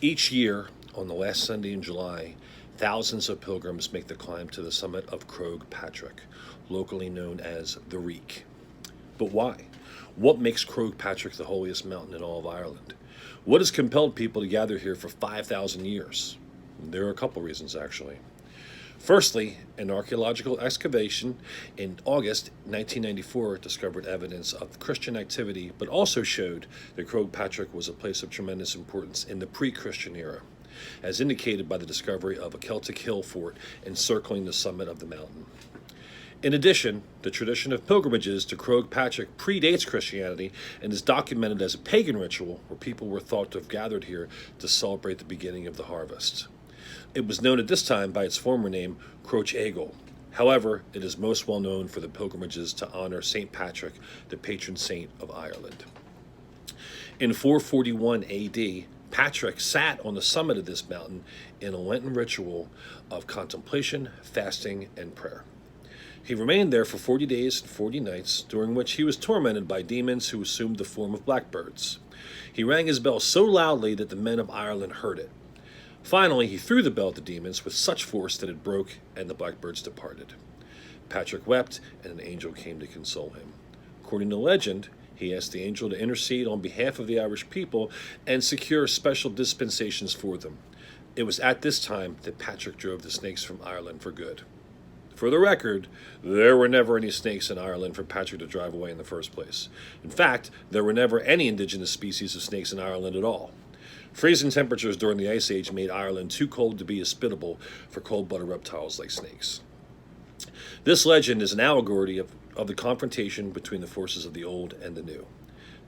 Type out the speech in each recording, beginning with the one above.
Each year, on the last Sunday in July, thousands of pilgrims make the climb to the summit of Croagh Patrick, locally known as the Reek. But why? What makes Croagh Patrick the holiest mountain in all of Ireland? What has compelled people to gather here for 5,000 years? There are a couple reasons, actually. Firstly, an archaeological excavation in August 1994 discovered evidence of Christian activity, but also showed that Croagh Patrick was a place of tremendous importance in the pre-Christian era, as indicated by the discovery of a Celtic hill fort encircling the summit of the mountain. In addition, the tradition of pilgrimages to Croagh Patrick predates Christianity and is documented as a pagan ritual where people were thought to have gathered here to celebrate the beginning of the harvest. It was known at this time by its former name, Croach Egil. However, it is most well known for the pilgrimages to honor St. Patrick, the patron saint of Ireland. In 441 AD, Patrick sat on the summit of this mountain in a Lenten ritual of contemplation, fasting, and prayer. He remained there for 40 days and 40 nights, during which he was tormented by demons who assumed the form of blackbirds. He rang his bell so loudly that the men of Ireland heard it. Finally, he threw the bell at the demons with such force that it broke and the blackbirds departed. Patrick wept, and an angel came to console him. According to legend, he asked the angel to intercede on behalf of the Irish people and secure special dispensations for them. It was at this time that Patrick drove the snakes from Ireland for good. For the record, there were never any snakes in Ireland for Patrick to drive away in the first place. In fact, there were never any indigenous species of snakes in Ireland at all. Freezing temperatures during the Ice Age made Ireland too cold to be hospitable for cold-blooded reptiles like snakes. This legend is an allegory of the confrontation between the forces of the old and the new.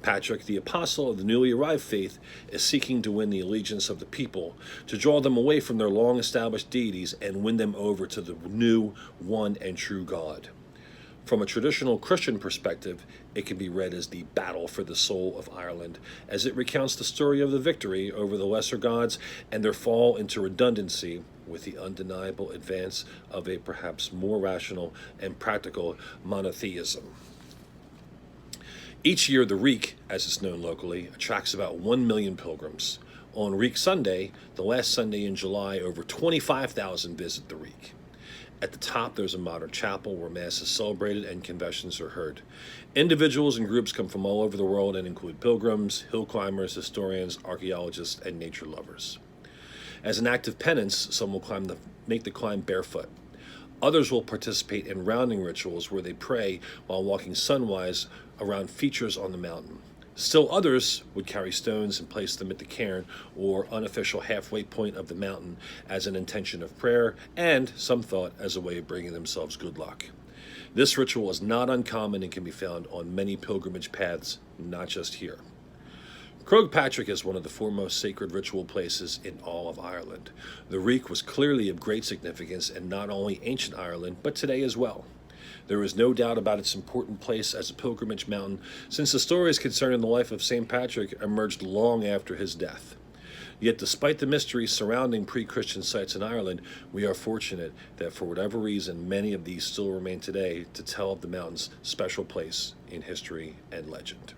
Patrick, the apostle of the newly arrived faith, is seeking to win the allegiance of the people, to draw them away from their long-established deities and win them over to the new, one and true God. From a traditional Christian perspective, it can be read as the battle for the soul of Ireland, as it recounts the story of the victory over the lesser gods and their fall into redundancy with the undeniable advance of a perhaps more rational and practical monotheism. Each year, the Reek, as it's known locally, attracts about 1 million pilgrims. On Reek Sunday, the last Sunday in July, over 25,000 visit the Reek. At the top, there's a modern chapel where Mass is celebrated and confessions are heard. Individuals and groups come from all over the world and include pilgrims, hill climbers, historians, archaeologists, and nature lovers. As an act of penance, some will make the climb barefoot. Others will participate in rounding rituals where they pray while walking sunwise around features on the mountain. Still others would carry stones and place them at the cairn, or unofficial halfway point of the mountain, as an intention of prayer, and, some thought, as a way of bringing themselves good luck. This ritual is not uncommon and can be found on many pilgrimage paths, not just here. Croagh Patrick is one of the foremost sacred ritual places in all of Ireland. The Reek was clearly of great significance in not only ancient Ireland, but today as well. There is no doubt about its important place as a pilgrimage mountain, since the stories concerning the life of St. Patrick emerged long after his death. Yet despite the mysteries surrounding pre-Christian sites in Ireland, we are fortunate that for whatever reason many of these still remain today to tell of the mountain's special place in history and legend.